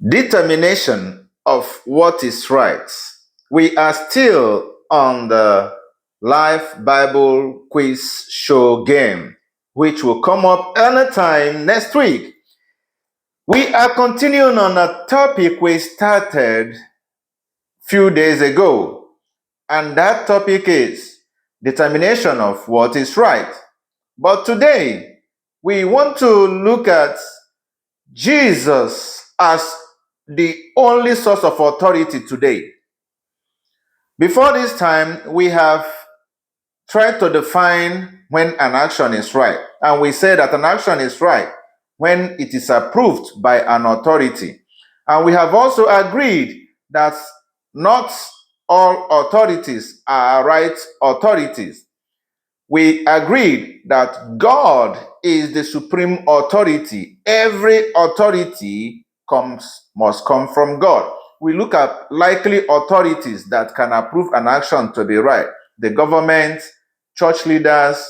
Determination of what is right. We are still on the live Bible quiz show game, which will come up anytime next week. We are continuing on a topic we started a few days ago, and that topic is determination of what is right. But today, we want to look at Jesus as the only source of authority today. Before this time, we have tried to define when an action is right. And we say that an action is right when it is approved by an authority. And we have also agreed that not all authorities are right authorities. We agreed that God is the supreme authority. Every authority must come from God. We look at likely authorities that can approve an action to be right. The government, church leaders,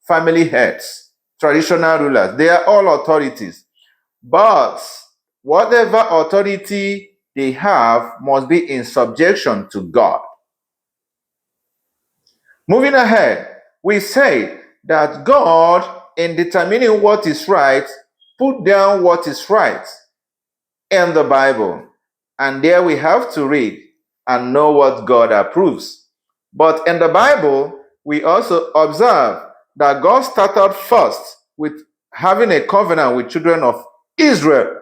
family heads, traditional rulers, they are all authorities. But whatever authority they have must be in subjection to God. Moving ahead, we say that God, in determining what is right, put down what is right in the Bible. And there we have to read and know what God approves. But in the Bible, we also observe that God started first with having a covenant with children of Israel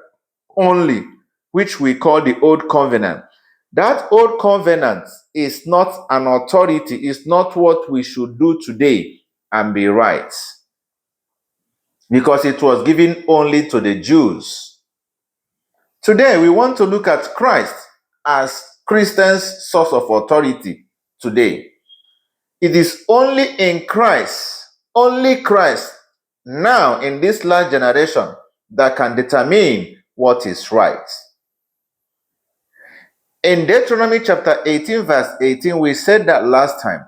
only, which we call the Old Covenant. That Old Covenant is not an authority, it's not what we should do today and be right, because it was given only to the Jews. Today, we want to look at Christ as Christians' source of authority today. It is only in Christ, only Christ, now in this last generation, that can determine what is right. In Deuteronomy chapter 18, verse 18, we said that last time,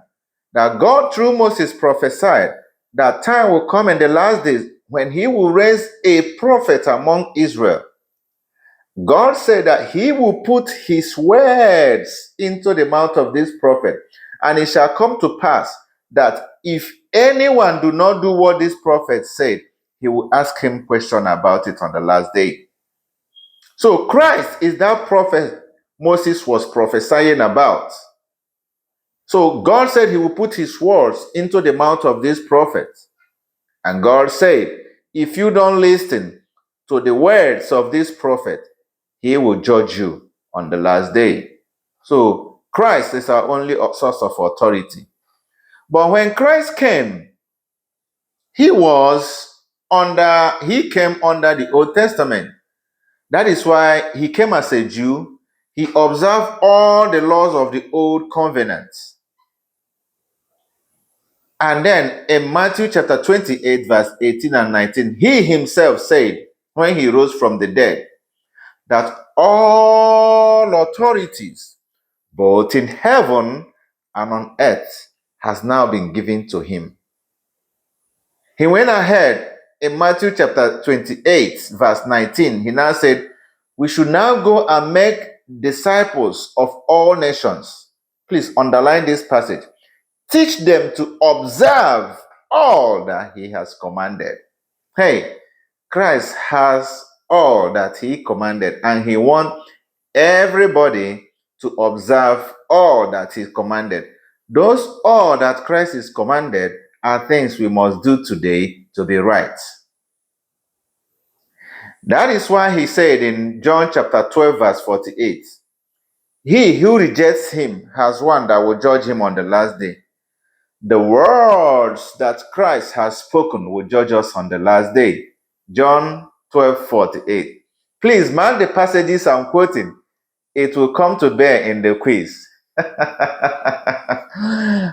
that God through Moses prophesied that time will come in the last days when he will raise a prophet among Israel. God said that he will put his words into the mouth of this prophet, and it shall come to pass that if anyone do not do what this prophet said, he will ask him question about it on the last day. So Christ is that prophet Moses was prophesying about. So God said he will put his words into the mouth of this prophet. And God said, if you don't listen to the words of this prophet, he will judge you on the last day. So Christ is our only source of authority. But when Christ came, he came under the Old Testament. That is why he came as a Jew. He observed all the laws of the Old Covenant. And then in Matthew chapter 28, verse 18 and 19, he himself said, when he rose from the dead, that all authorities, both in heaven and on earth, has now been given to him. He went ahead in Matthew chapter 28, verse 19. He now said, we should now go and make disciples of all nations. Please underline this passage. Teach them to observe all that he has commanded. Hey, Christ has all that he commanded, and he wants everybody to observe all that he commanded. Those all that Christ is commanded are things we must do today to be right. That is why he said in John chapter 12, verse 48, he who rejects him has one that will judge him on the last day. The words that Christ has spoken will judge us on the last day. John 12:48. Please mark the passages I'm quoting. It will come to bear in the quiz.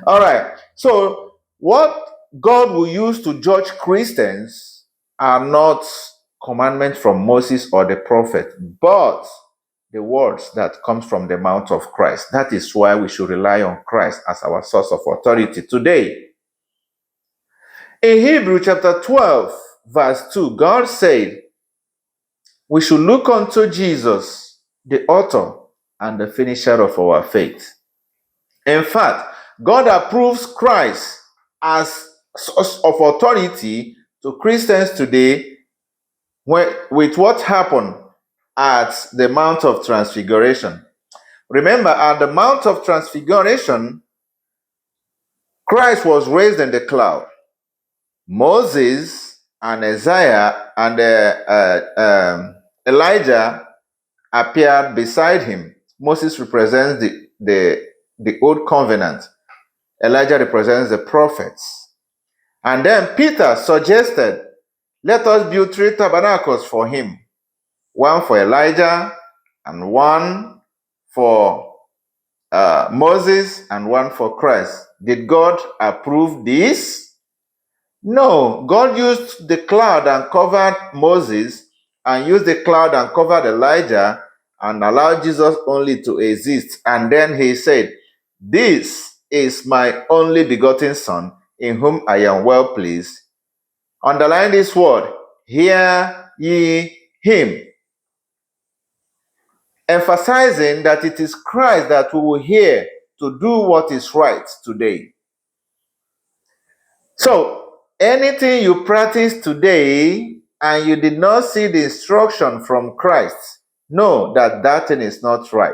All right. So, what God will use to judge Christians are not commandments from Moses or the prophet, but the words that comes from the mouth of Christ. That is why we should rely on Christ as our source of authority today. In Hebrews chapter 12, verse 2, God said, we should look unto Jesus, the author and the finisher of our faith. In fact, God approves Christ as source of authority to Christians today with what happened at the Mount of Transfiguration. Remember, at the Mount of Transfiguration, Christ was raised in the cloud. Moses and Isaiah and Elijah appeared beside him. Moses represents the old covenant. Elijah represents the prophets. And then Peter suggested, let us build 3 tabernacles for him. One for Elijah, and one for Moses, and one for Christ. Did God approve this? No. God used the cloud and covered Moses, and used the cloud and covered Elijah, and allowed Jesus only to exist. And then he said, this is my only begotten Son, in whom I am well pleased. Underline this word, hear ye him. Emphasizing that it is Christ that we will hear to do what is right today. So, anything you practice today and you did not see the instruction from Christ, know that that thing is not right.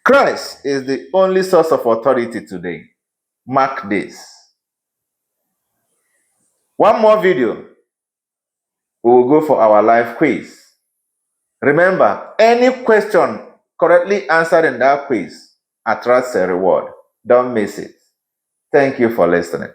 Christ is the only source of authority today. Mark this. One more video, we will go for our live quiz. Remember, any question correctly answered in that quiz attracts a reward. Don't miss it. Thank you for listening.